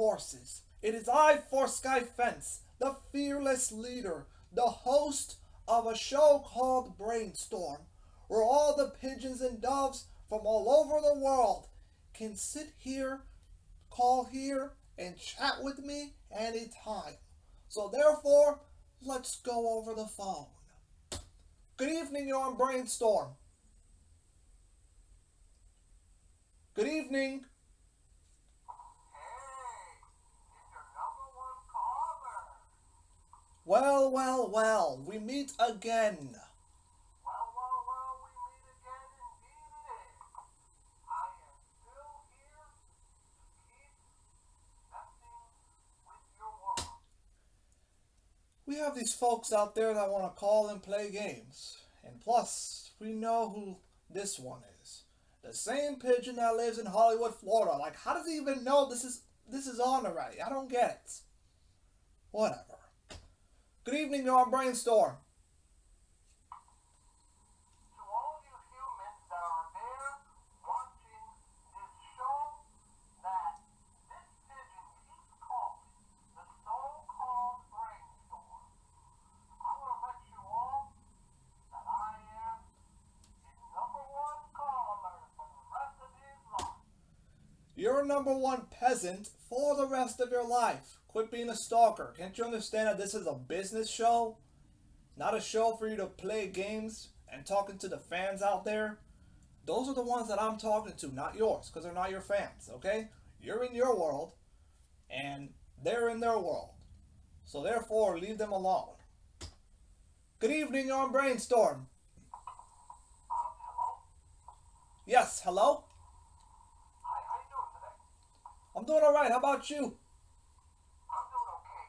forces. It is I, For Sky Fence, the fearless leader, the host of a show called Brainstorm, where all the pigeons and doves from all over the world can sit here, call here, and chat with me anytime. So therefore, let's go over the phone. Good evening, you're on Brainstorm. Good evening. Well, well, well, we meet again. We meet again indeed it is. I am still here to keep messing with your world. We have these folks out there that want to call and play games. And plus, we know who this one is. The same pigeon that lives in Hollywood, Florida. Like, how does he even know this is on already? I don't get it. Whatever. Good evening, you're on Brainstorm. To all you humans that are there watching this show that this pigeon keeps calling the so-called brainstorm, I want to let you all that I am his number one caller for the rest of his life. You're number one peasant for the rest of your life. Quit being a stalker. Can't you understand that this is a business show? Not a show for you to play games and talking to the fans out there. Those are the ones that I'm talking to, not yours, because they're not your fans, okay? You're in your world, and they're in their world. So therefore, leave them alone. Good evening, you're on Brainstorm. Hello? Yes, hello? Hi, how you doing today? I'm doing alright, how about you? I'm doing okay.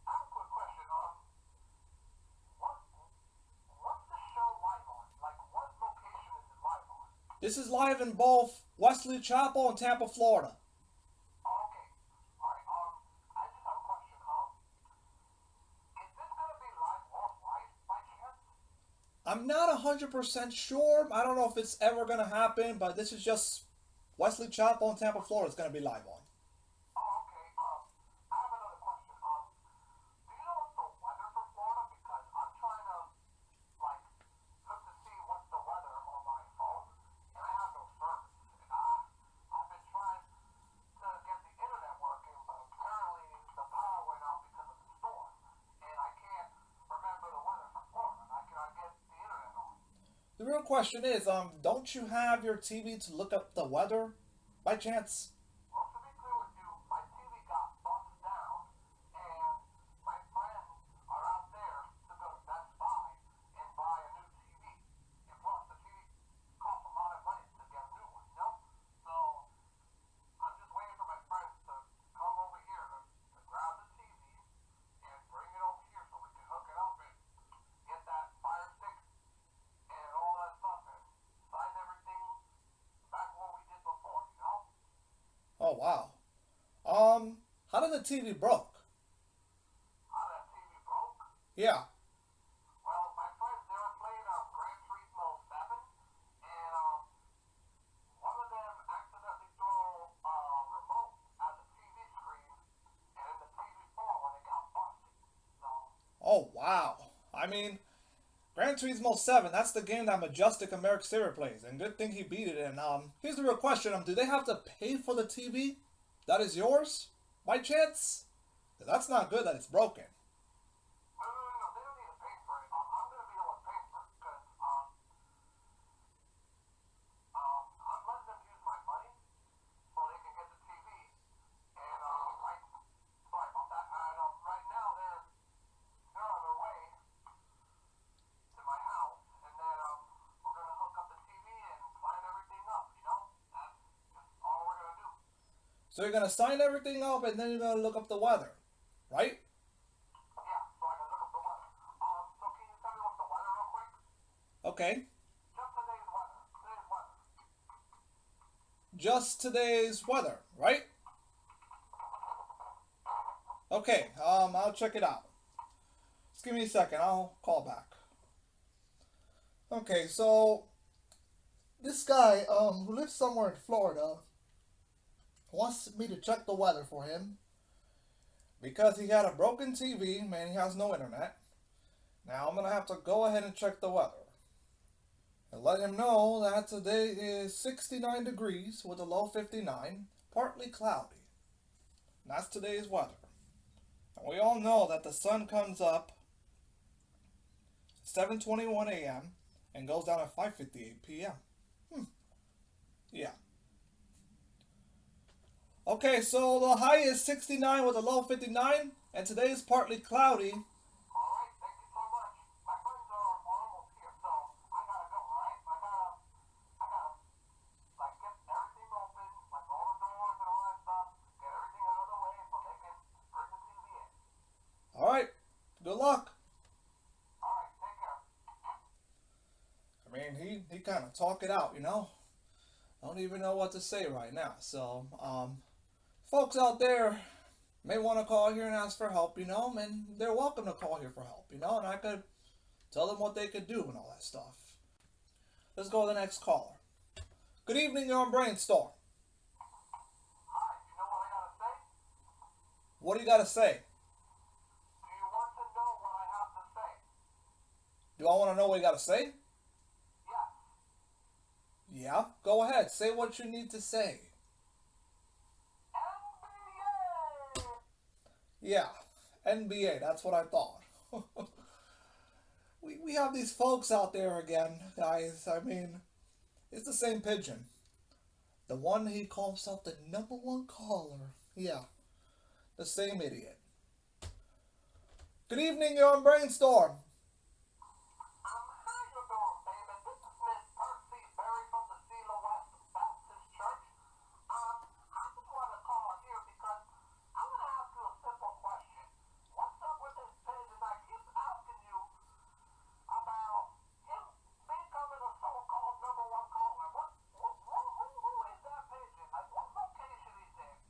I have a quick question. What's the show live on? Like, what location is it live on? This is live in both Wesley Chapel and Tampa, Florida. Oh, okay. All right. I just have a question. Is this gonna be live worldwide by chance? I'm not 100% sure. I don't know if it's ever going to happen, but this is just Wesley Chapel and Tampa, Florida. It's going to be live on. Oh, okay. I have another question. Do you know what's the weather for Florida? Because I'm trying to like look to see what's the weather on my phone, and I have no service. And I've been trying to get the internet working, but apparently the power went out because of the storm, and I can't remember the weather for Florida. I cannot get the internet on. The real question is, don't you have your TV to look up the weather by chance? Well, to be clear with you, my TV got busted down, and my friends are out there to go to Best Buy and buy a new TV. And plus, the TV costs a lot of money to get a new one, you know? So, I'm just waiting for my friends to come over here to grab the TV and bring it over here so we can hook it up and get that Fire Stick and all that stuff and sign everything back what we did before, you know? Oh, wow. How did the TV broke? How that TV broke? Yeah. Well, my friends, they were playing Gran Turismo 7, and one of them accidentally threw a remote at the TV screen, and then the TV fall when it got busted. So, Oh, wow. I mean, Gran Turismo 7, that's the game that Majestic American Saber plays, and good thing he beat it. And here's the real question: do they have to pay for the TV that is yours by chance? 'Cause that's not good that it's broken. no, they don't need to pay for it. I'm gonna be the one paying for it because I'm letting them use my money so they can get the TV. And sorry about that. And right now they're on their way to my house, and then we're gonna hook up the TV and line everything up. You know, that's just all we're gonna do. So you're gonna sign everything up, and then you're gonna look up the weather, right? Yeah, so I can look up the weather. So can you tell me what's the weather real quick? Okay. Just today's weather. Today's weather. Just today's weather, right? Okay. I'll check it out. Just give me a second. I'll call back. Okay, so this guy who lives somewhere in Florida wants me to check the weather for him because he had a broken TV, man, he has no internet. Now I'm going to have to go ahead and check the weather and let him know that today is 69 degrees with a low 59, partly cloudy. And that's today's weather. And we all know that the sun comes up 7:21 a.m. and goes down at 5:58 p.m. Yeah. Okay, so the high is 69 with a low 59, and today is partly cloudy. Alright, thank you so much. My friends are almost here, so I gotta go, alright? I gotta, like, get everything open, like all the doors and all that stuff, get everything out of the way so they can bring the TV in. Alright, good luck. Alright, take care. I mean, he kind of talk it out, you know? I don't even know what to say right now. So, folks out there may want to call here and ask for help, you know, and they're welcome to call here for help, you know, and I could tell them what they could do and all that stuff. Let's go to the next caller. Good evening, you're on Brainstorm. Hi, you know what I gotta say? What do you got to say? Do you want to know what I have to say? Do I want to know what you got to say? Yes. Yeah, go ahead. Say what you need to say. NBA! Yeah, NBA, that's what I thought. we have these folks out there again, guys. I mean, it's the same Pigeon. The one he calls himself the number one caller. Yeah, the same idiot. Good evening, you're on Brainstorm. How you doing, baby? This is Miss Percy Berry from the Zelo West Baptist Church. I just want to call here because I want to ask you a simple question. What's up with this Pigeon? I keep asking you about him becoming a so-called number one caller. Who is that Pigeon? Like, what location is in?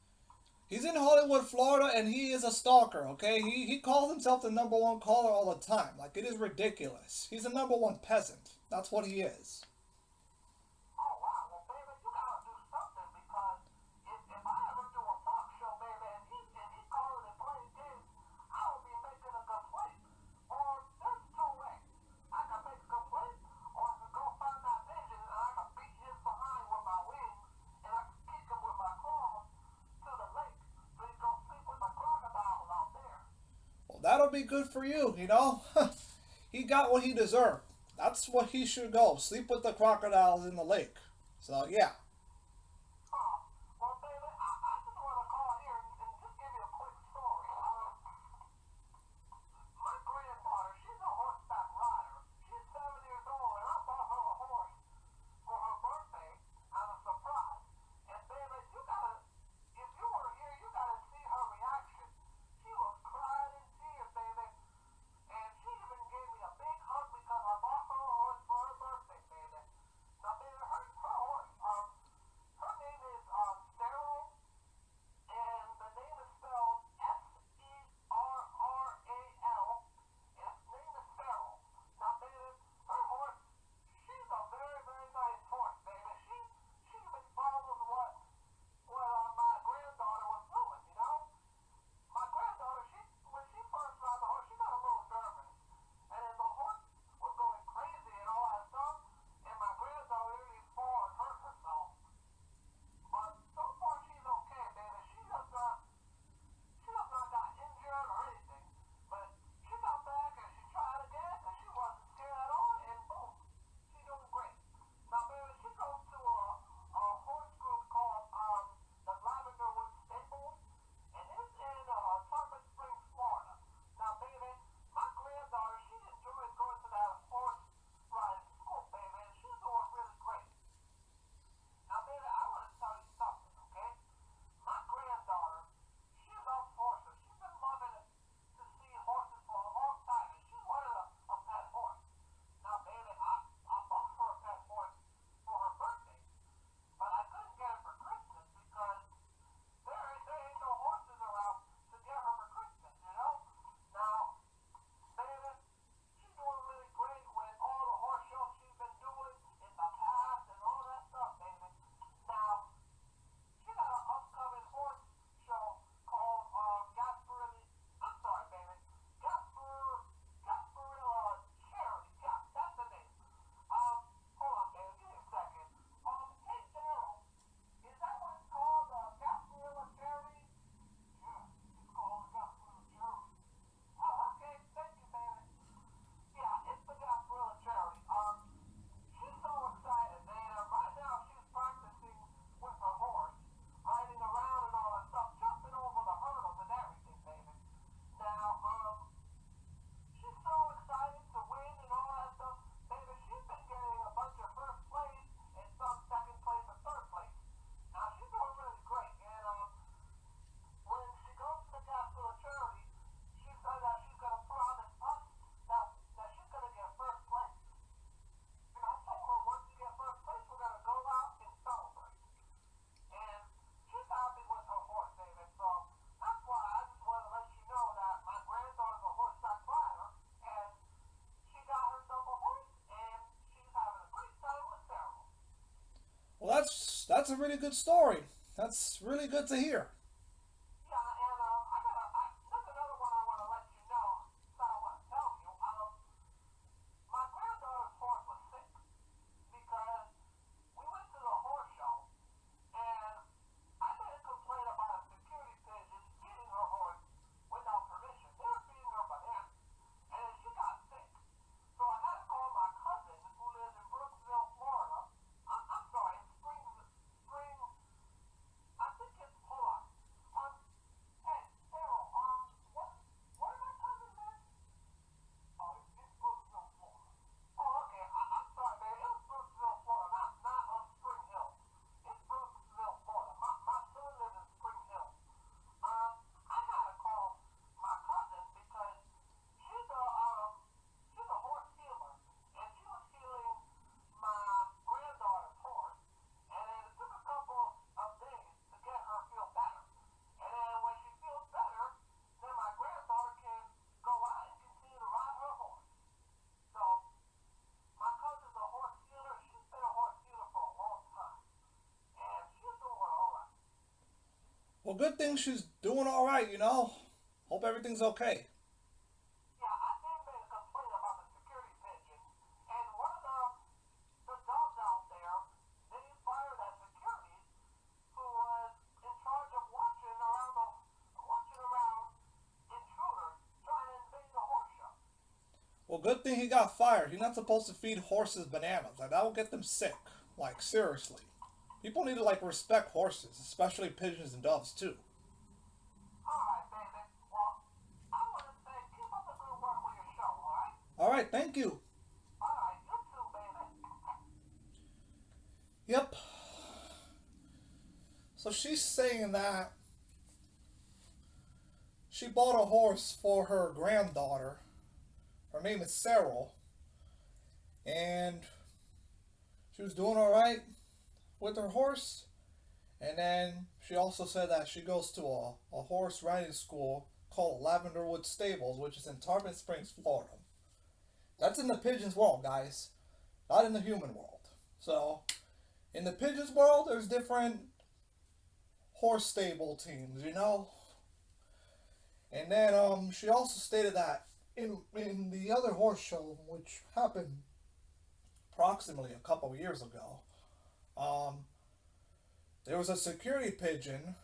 He's in Hollywood, Florida, and he is a stalker, okay? He calls himself the number one caller all the time. Like, it is ridiculous. He's a number one peasant. That's what he is. Oh, wow. Well, baby, you gotta do something because if I ever do a talk show, baby, and he's calling and playing games, I will be making a complaint. Or there's two ways. I can make a complaint, or I can go find that Pigeon and I can beat his behind with my wings, and I can kick him with my claws to the lake so he go sleep with the crocodiles out there. Well, that'll be good for you, you know? He got what he deserved. That's what he should go. Sleep with the crocodiles in the lake. So, yeah. Oh, well, baby, I just want to call here and just give you a quick story. My granddaughter, she's a horseback rider. She's 7 years old, and I bought her a horse for her birthday as a surprise. And baby, if you were here, you gotta see her reaction. She was crying in tears, baby. And she even gave me a big hug because I bought her a horse for her birthday, baby. Now, baby, her horse, that's a really good story. That's really good to hear. Yeah, and there's another one I want to let you know that I want to tell you. My granddaughter's horse was sick because we went to the horse show and I made a complaint about a security pigeon feeding her horse without permission. They were feeding her bananas, and she got sick. So I had to call my cousin who lives in Brooksville, Florida. I'm sorry, Spring. I think it's hold on. Hey, Sarah. What did my cousin live? Oh, it's Brooksville, Florida. Oh, okay. I'm sorry, man. It was Brooksville, Florida, not on Spring Hill. It's Brooksville, Florida. My son lives in Spring Hill. I had to call my cousin because she's a horse healer, and she was healing my granddaughter's horse, and then it took a couple of days to get her feel better. And then when she feels better, then my granddaughter can go out and continue to ride her horse. So my cousin's a horse healer. She's been a horse healer for a long time, and she's doing all right. Well, good thing she's doing all right, you know. Hope everything's okay. Yeah, I did make a complaint about the security pigeon, and one of the dogs out there, they fired that security who was in charge of watching around intruders trying to invade the horse show. Well, good thing he got fired. You're not supposed to feed horses bananas. Like, that will get them sick. Like, seriously. People need to, like, respect horses, especially pigeons and doves, too. All right, baby. Well, I want to say keep up the good work with your show, all right? All right, thank you. All right, you too, baby. Yep. So she's saying that she bought a horse for her granddaughter. Her name is Sarah. And she was doing all right with her horse. And then she also said that she goes to a horse riding school called Lavenderwood Stables, which is in Tarpon Springs, Florida. That's in the pigeons world, guys. Not in the human world. So, in the pigeons world, there's different horse stable teams, you know? And then she also stated that in the other horse show, which happened approximately a couple of years ago, there was a security pigeon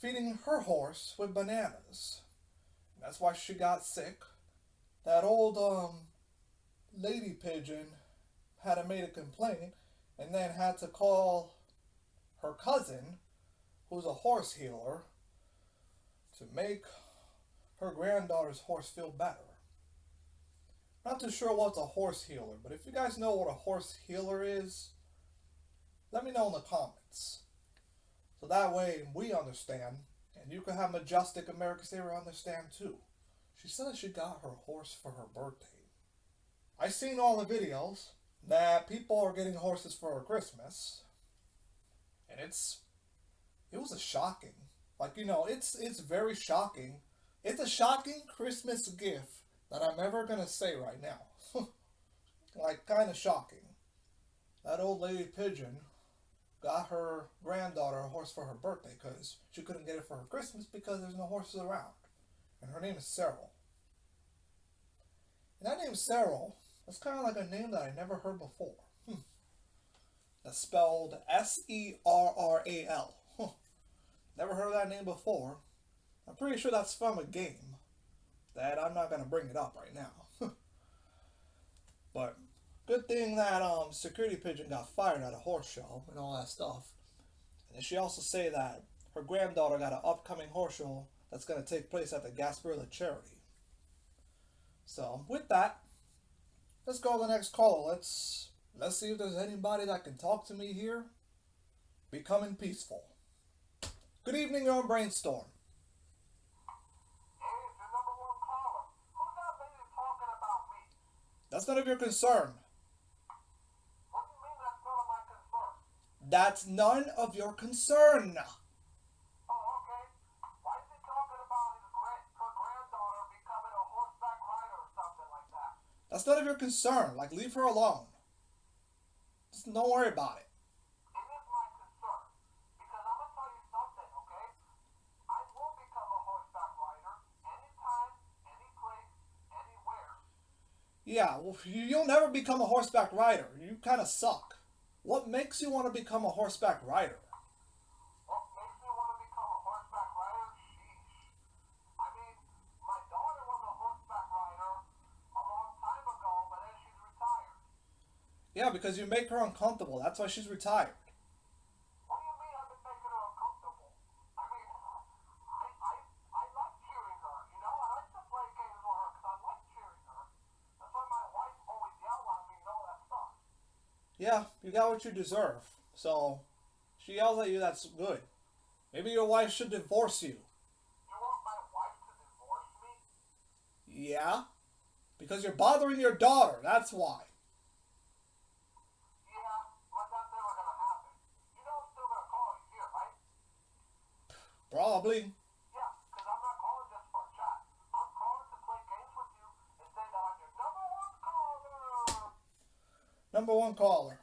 feeding her horse with bananas. That's why she got sick. That old lady pigeon had made a complaint and then had to call her cousin, who's a horse healer, to make her granddaughter's horse feel better. Not too sure what's a horse healer, but if you guys know what a horse healer is, let me know in the comments. So that way we understand, and you can have Majestic America Saver understand too. She said that she got her horse for her birthday. I seen all the videos that people are getting horses for Christmas, and it was a shocking. Like, you know, it's very shocking. It's a shocking Christmas gift that I'm ever gonna say right now. Like, kind of shocking. That old lady pigeon got her granddaughter a horse for her birthday because she couldn't get it for her Christmas because there's no horses around. And her name is Sarah. And that name Sarah, that's kind of like a name that I never heard before. That's spelled Serral. Never heard of that name before. I'm pretty sure that's from a game that I'm not going to bring it up right now. But good thing that security pigeon got fired at a horse show and all that stuff. And she also say that her granddaughter got an upcoming horse show that's going to take place at the Gasparilla Charity. So with that, let's go to the next caller. Let's see if there's anybody that can talk to me here. Becoming peaceful. Good evening, you're on Brainstorm. Hey, it's your number one caller. Who's that lady talking about me? That's none of your concern. What do you mean that's none of my concern? That's none of your concern. Oh, okay. Why is he talking about her granddaughter becoming a horseback rider or something like that? That's none of your concern. Like, leave her alone. Just don't worry about it. It is my concern. Yeah, well, you'll never become a horseback rider. You kind of suck. What makes you want to become a horseback rider? What makes me want to become a horseback rider? Sheesh. I mean, my daughter was a horseback rider a long time ago, but then she's retired. Yeah, because you make her uncomfortable. That's why she's retired. What do you mean I've been making her uncomfortable? I mean, I like cheering her, you know? I like to play games with her because I like cheering her. That's why my wife always yells at me and all that stuff. Yeah, you got what you deserve. So, she yells at you, that's good. Maybe your wife should divorce you. You want my wife to divorce me? Yeah? Because you're bothering your daughter, that's why. Yeah, but that's never gonna happen. You know I'm still gonna call you here, right? Probably. Yeah, because I'm not calling just for a chat. I'm calling to play games with you and say that I'm your number one caller. Number one caller.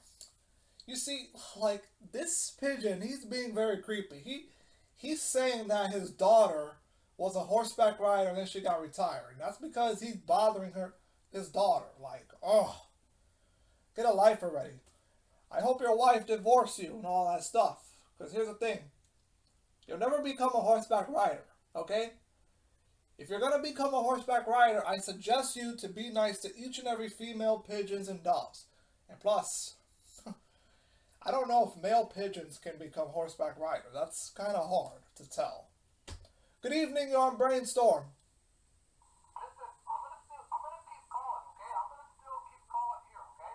You see, like, this pigeon, he's being very creepy. He's saying that his daughter was a horseback rider and then she got retired. That's because he's bothering his daughter. Like, oh, get a life already. I hope your wife divorced you and all that stuff. Because here's the thing. You'll never become a horseback rider, okay? If you're going to become a horseback rider, I suggest you to be nice to each and every female pigeons and doves. And plus, I don't know if male pigeons can become horseback riders. That's kind of hard to tell. Good evening, you're on Brainstorm. Listen, I'm gonna keep calling, okay? I'm gonna still keep calling here, okay?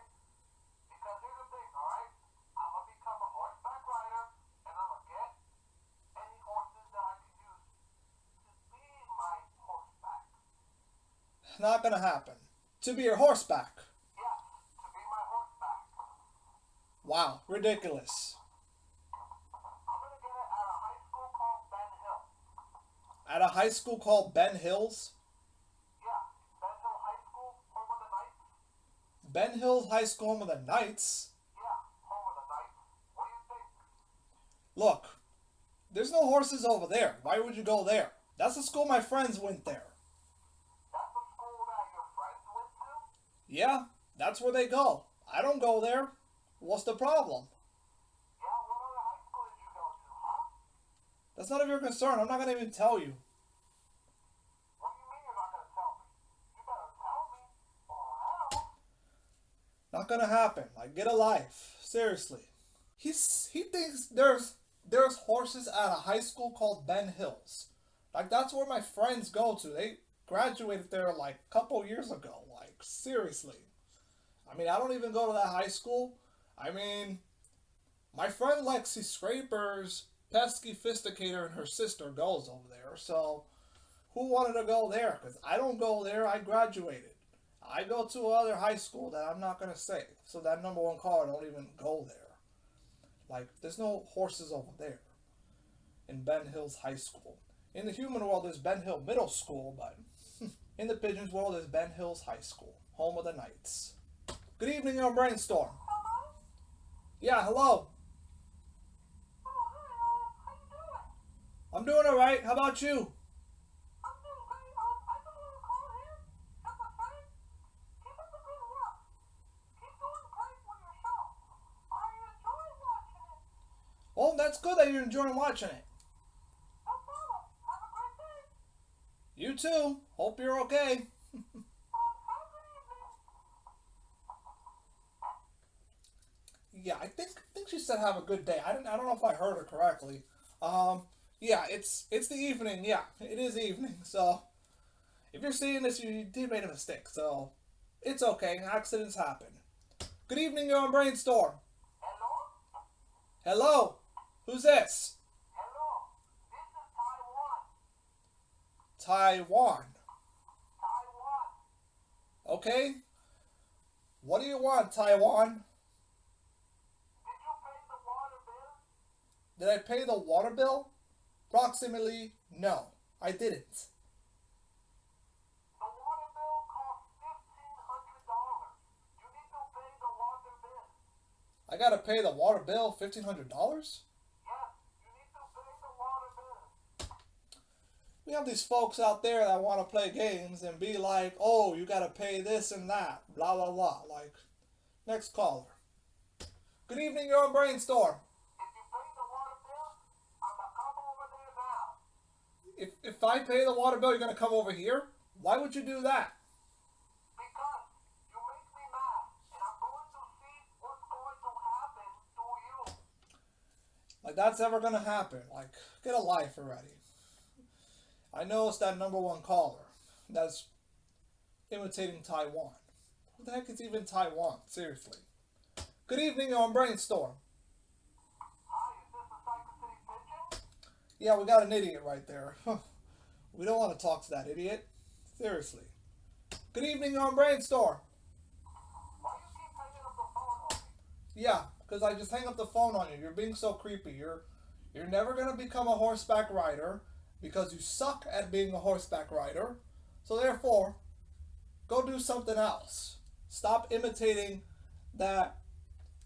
Because here's the thing, alright? I'm gonna become a horseback rider and I'm gonna get any horses that I can use to be my horseback. Not gonna happen. To be your horseback. Yes, to be my horseback. Wow, ridiculous. I'm gonna get it at a high school called Ben Hill. At a high school called Ben Hills. Yeah, Ben Hill High School, home of the Knights. Ben Hills High School Home of the Knights. Yeah, home of the Knights. What do you think? Look, there's no horses over there. Why would you go there? That's the school my friends went there. That's the school that your friends went to? Yeah, that's where they go. I don't go there. What's the problem? Yeah, what other high school did you go to, huh? That's none of your concern. I'm not gonna even tell you. What do you mean you're not gonna tell me? You better tell me, or else. Not gonna happen. Like, get a life. Seriously. He thinks there's horses at a high school called Ben Hills. Like, that's where my friends go to. They graduated there like a couple years ago. Like, seriously. I mean, I don't even go to that high school. I mean, my friend Lexi Scraper's pesky fisticator and her sister goes over there. So, who wanted to go there? Because I don't go there. I graduated. I go to another high school that I'm not going to say. So that number one caller don't even go there. Like, there's no horses over there in Ben Hills High School. In the human world, there's Ben Hill Middle School, but in the pigeons world, there's Ben Hills High School, home of the Knights. Good evening, your Brainstorm. Hello? Yeah, hello. Oh, hi, how you doing? I'm doing alright. How about you? I'm doing great. I just want to call here just to say, keep up the good work. Keep doing great with your show. I enjoy watching it. Oh, that's good that you're enjoying watching it. No problem. Have a great day. You too. Hope you're okay. Have a good evening. Yeah, I think she said have a good day. I don't know if I heard her correctly. Yeah, it's the evening. Yeah, it is evening. So if you're seeing this, you did make a mistake. So it's okay. Accidents happen. Good evening, you're on Brainstorm. Hello? Hello. Who's this? Hello. This is Taiwan. Taiwan. Taiwan. Okay. What do you want, Taiwan? Did you pay the water bill? Did I pay the water bill? Approximately, no, I didn't. The water bill cost $1,500. You need to pay the water bill. I gotta pay the water bill, $1,500? Yes, you need to pay the water bill. have these folks out there that want to play games and be like, oh, you got to pay this and that, blah, blah, blah. Like, next caller. Good evening, you're on Brainstorm. If you pay the water bill, I'm going to come over there now. If I pay the water bill, you're going to come over here? Why would you do that? Because you make me mad, and I'm going to see what's going to happen to you. Like, that's ever going to happen. Like, get a life already. I know it's that number one caller that's imitating Taiwan. Who the heck is even Taiwan? Seriously. Good evening, you're on Brainstorm. Hi, is this the Cycle City Pigeon? Yeah, we got an idiot right there. We don't want to talk to that idiot. Seriously. Good evening, you're on Brainstorm. Why you keep hanging up the phone on me? Yeah, because I just hang up the phone on you. You're being so creepy. You're never going to become a horseback rider because you suck at being a horseback rider. So therefore, go do something else. Stop imitating that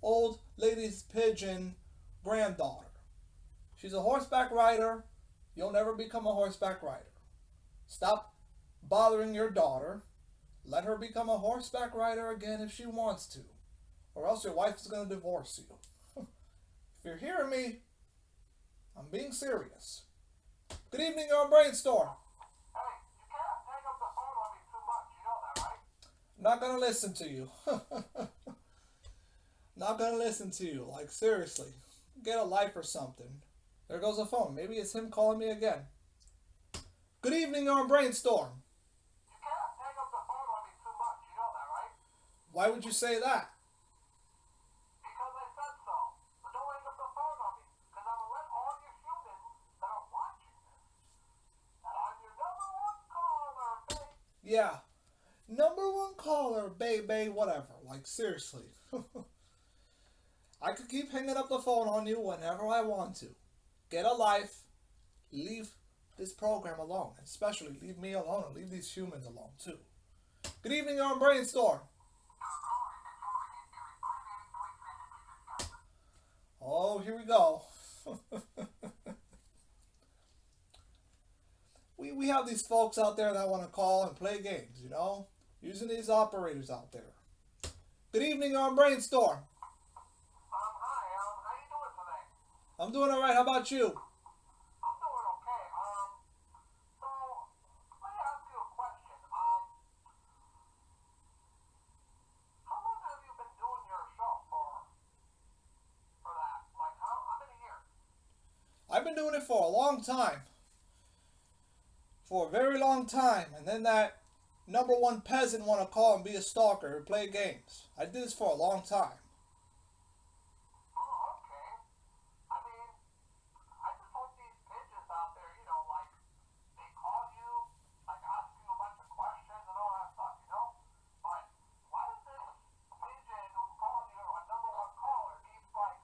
old lady's pigeon granddaughter. She's a horseback rider. You'll never become a horseback rider. Stop bothering your daughter. Let her become a horseback rider again if she wants to. Or else your wife is going to divorce you. If you're hearing me, I'm being serious. Good evening, you're on Brainstorm. Hey, you can't hang up the phone on me too much. You know that, right? I'm not going to listen to you. Not going to listen to you. Like, seriously. Get a life or something. There goes the phone. Maybe it's him calling me again. Good evening, you're on Brainstorm. You can't hang up the phone on me too much. You know that, right? Why would you say that? Because I said so. But don't hang up the phone on me. Because I'm going to let all you humans that are watching this, that I'm your number one caller, babe. Yeah. Number one caller, baby, whatever. Like, seriously. I could keep hanging up the phone on you whenever I want to. Get a life. Leave this program alone. Especially leave me alone and leave these humans alone too. Good evening, you're on Brainstorm. Oh, here we go. we have these folks out there that want to call and play games, you know? Using these operators out there. Good evening, you're on Brainstorm. Hi, how you doing today? I'm doing alright, how about you? I'm doing okay. So, let me ask you a question. How long have you been doing your show for that? Like, how many years? I've been doing it for a long time. For a very long time. And then that number one peasant want to call and be a stalker and play games. I did this for a long time. Oh, okay. I mean, I just hope these pigeons out there, like, they call you, like, ask you a bunch of questions and all that stuff, But why does this pigeon who called you a number one caller keep, like,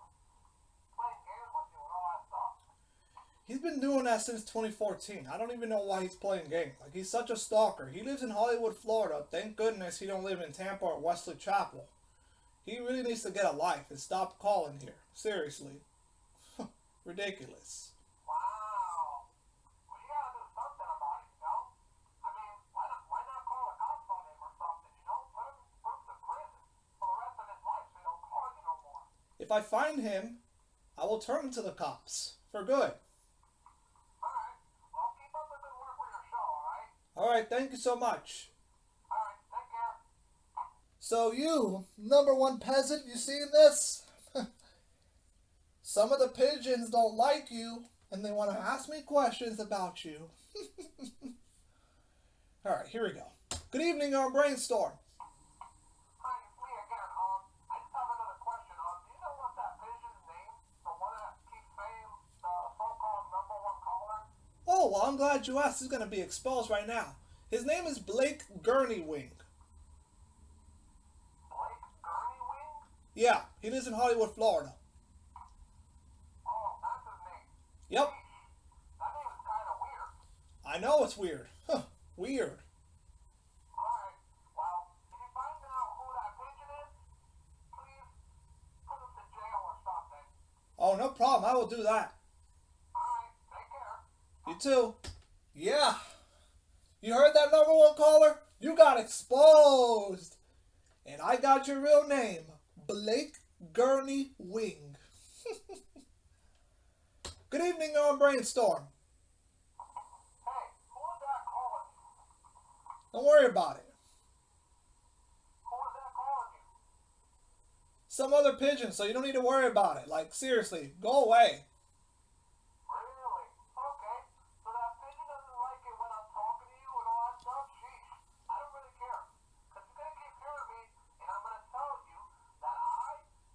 playing games with you and all that stuff? He's been doing that since 2014. I don't even know why he's playing games. Like, he's such a stalker. He lives in Hollywood, Florida. Thank goodness he don't live in Tampa or Wesley Chapel. He really needs to get a life and stop calling here. Seriously. Ridiculous. Wow. Well, you gotta do something about it, I mean, why not call the cops on him or something, Put him to prison for the rest of his life so he don't call you no more. If I find him, I will turn him to the cops. For good. Alright. Well, keep up the good work with your show, alright? Alright, thank you so much. Alright, take care. So you, number one peasant, you seeing this? Some of the pigeons don't like you, and they want to ask me questions about you. Alright, here we go. Good evening, you're on Brainstorm. Hi, it's me again. I just have another question. Do you know what that pigeon's name? The one that keeps saying the so-called number one caller? Oh, well, I'm glad you asked. He's going to be exposed right now. His name is Blake Gurney-Wing. Blake Gurney-Wing? Yeah, he lives in Hollywood, Florida. Oh, that's his name. Yep. That name is kind of weird. I know it's weird. Weird. Alright, well, if you find out who that pigeon is, please put him to jail or something. Oh, no problem. I will do that. Alright, take care. You too. Yeah, you heard that, number one caller? You got exposed. And I got your real name, Blake Gurney Wing. Good evening, you're on Brainstorm. Hey, who is that calling? Don't worry about it. Who is that calling you? Some other pigeon, so you don't need to worry about it. Like, seriously, go away. Really? Okay. So that pigeon doesn't like it when I'm talking to you and all that stuff? Sheesh. I don't really care. Because you're going to keep hearing me, and I'm going to tell you that I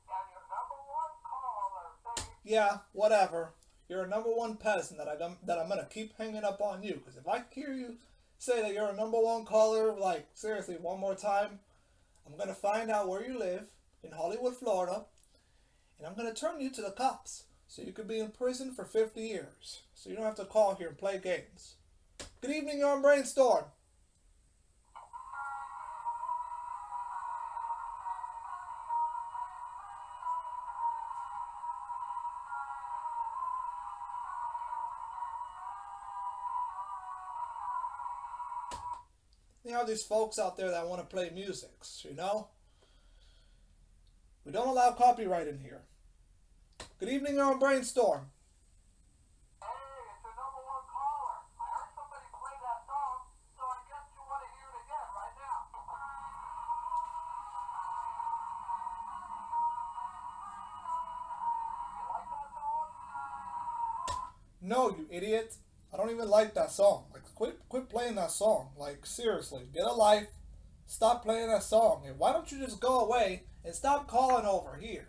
am your number one caller, baby. Yeah, whatever. You're a number one peasant that I'm gonna keep hanging up on you. Because if I hear you say that you're a number one caller, like seriously, one more time, I'm gonna find out where you live in Hollywood, Florida, and I'm gonna turn you to the cops. So you could be in prison for 50 years. So you don't have to call here and play games. Good evening, you're on Brainstorm. You know, these folks out there that want to play music, you know? We don't allow copyright in here. Good evening, you're on Brainstorm. Hey, it's your number one caller. I heard somebody play that song, so I guess you want to hear it again right now. You like that song? No, you idiot. I don't even like that song. Like, quit playing that song. Like, seriously, get a life. Stop playing that song. And why don't you just go away and stop calling over here?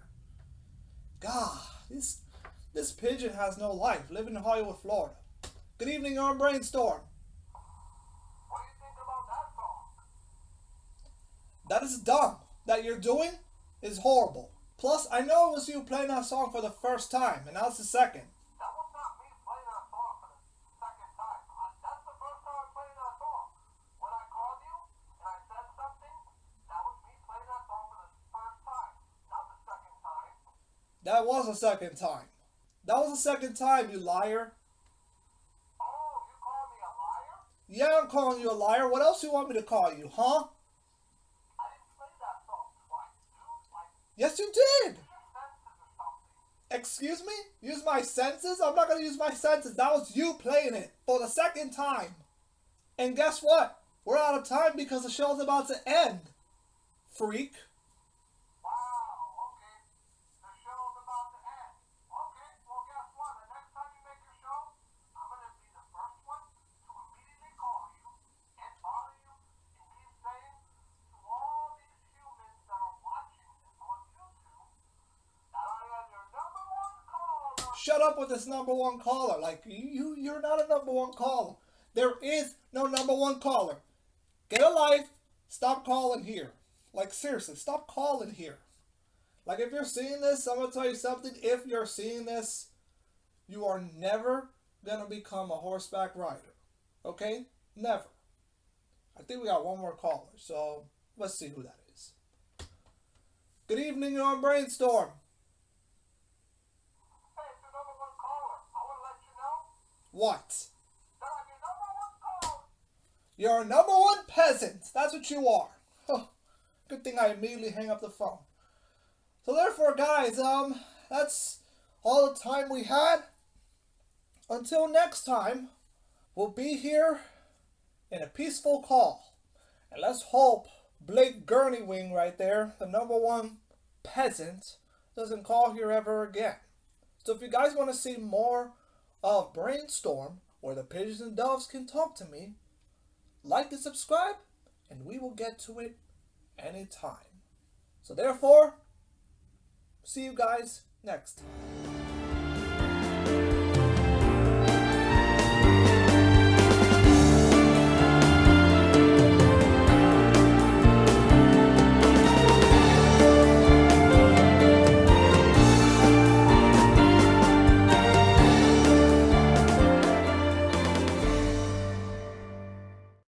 God, this pigeon has no life. Living in Hollywood, Florida. Good evening, you're on Brainstorm. What do you think about that song? That is dumb. That you're doing is horrible. Plus, I know it was you playing that song for the first time, and now it's the second. That was not me playing that song for the second time. That's the first time I played that song. When I called you and I said something, that was me playing that song for the first time, not the second time. That was the second time. That was the second time, you liar. Oh, you called me a liar? Yeah, I'm calling you a liar. What else do you want me to call you, huh? I didn't play that song twice, dude. Like, Yes, you did. use your senses or something. Excuse me? Use my senses? I'm not going to use my senses. That was you playing it for the second time. And guess what? We're out of time because the show's about to end. Freak. Wow, okay. The show's about to end. Okay, well, guess what? The next time you make your show, I'm going to be the first one to immediately call you and bother you and keep saying to all these humans that are watching this on YouTube that I am your number one caller. Shut up with this number one caller. Like, you're not a number one caller. There is no number one caller. Get a life. Stop calling here. Like, seriously, stop calling here. Like, if you're seeing this, I'm going to tell you something. If you're seeing this, you are never going to become a horseback rider. Okay? Never. I think we got one more caller, so let's see who that is. Good evening, you're on Brainstorm. Hey, it's your number one caller. I want to let you know What? that I'm your number one caller. You're a number one peasant. That's what you are. Huh. Good thing I immediately hang up the phone. So therefore, guys, that's all the time we had. Until next time, we'll be here in a peaceful call. And let's hope Blake Gurney Wing right there, the number one peasant, doesn't call here ever again. So if you guys want to see more of Brainstorm, where the pigeons and doves can talk to me, like and subscribe, and we will get to it anytime. So therefore, see you guys next time.